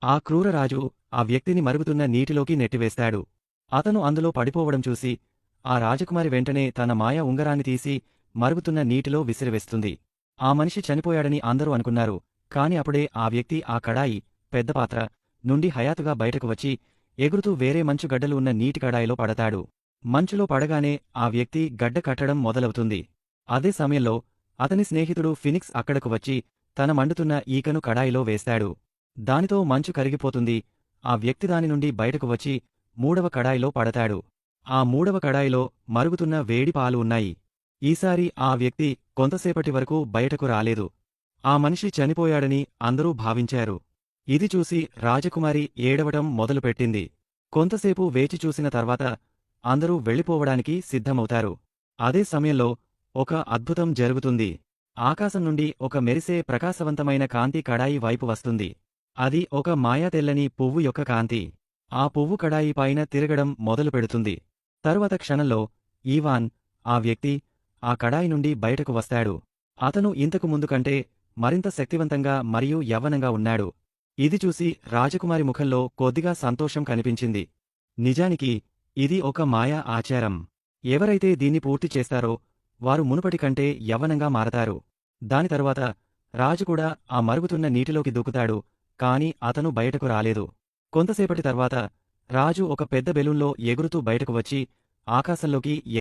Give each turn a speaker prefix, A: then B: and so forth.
A: ఆ క్రూరరాజు ఆ వ్యక్తిని మరుగుతున్న నీటిలోకి నెట్టివేస్తాడు. అతను అందులో పడిపోవడం చూసి ఆ రాజకుమారి వెంటనే తన మాయ ఉంగరాన్ని తీసి మరుగుతున్న నీటిలో విసిరివేస్తుంది. ఆ మనిషి చనిపోయాడని అందరూ అనుకున్నారు. కాని అప్పుడే ఆ వ్యక్తి ఆ కడాయి, పెద్ద పాత్ర నుండి హయాతుగా బయటకు వచ్చి ఎగురుతూ వేరే మంచు గడ్డలు ఉన్న నీటి కడాయిలో పడతాడు. మంచులో పడగానే ఆ వ్యక్తి గడ్డ కట్టడం మొదలవుతుంది. అదే సమయంలో అతని స్నేహితుడు ఫినిక్స్ అక్కడకు వచ్చి తన మండుతున్న ఈకను కడాయిలో వేస్తాడు. దానితో మంచు కరిగిపోతుంది. ఆ వ్యక్తి దాని నుండి బయటకు వచ్చి మూడవ కడాయిలో పడతాడు. ఆ మూడవ కడాయిలో మరుగుతున్న వేడి పాలు ఉన్నాయి. ఈసారి ఆ వ్యక్తి కొంతసేపటి వరకు బయటకు రాలేదు. ఆ మనిషి చనిపోయాడని అందరూ భావించారు. ఇది చూసి రాజకుమారి ఏడవటం మొదలుపెట్టింది. కొంతసేపు వేచి చూసిన తర్వాత అందరూ వెళ్ళిపోవడానికి సిద్ధమవుతారు. అదే సమయంలో ఒక అద్భుతం జరుగుతుంది. ఆకాశం నుండి ఒక మెరిసే ప్రకాశవంతమైన కాంతి కడాయి వైపు వస్తుంది. అది ఒక మాయా తెల్లని పువ్వు యొక్క కాంతి. ఆ పువ్వు కడాయి పైన తిరగడం మొదలుపెడుతుంది. తరువాత క్షణంలో ఈవాన్, ఆ వ్యక్తి, ఆ కడాయి నుండి బయటకు వస్తాడు. అతను ఇంతకు ముందు కంటే మరింత శక్తివంతంగా మరియు యవ్వనంగా ఉన్నాడు. ఇది చూసి రాజకుమారి ముఖంలో కొద్దిగా సంతోషం కనిపించింది. నిజానికి ఇది ఒక మాయా ఆచారం. ఎవరైతే దీన్ని పూర్తి చేస్తారో వారు మునుపటి కంటే యవ్వనంగా మారతారు. దాని తరువాత రాజు కూడా ఆ మరుగుతున్న నీటిలోకి దూకుతాడు. కాని అతను బయటకు రాలేదు. కొంతసేపటి తర్వాత రాజు ఒక పెద్ద బెలూన్లో ఎగురుతూ బయటకు వచ్చి ఆకాశంలోకి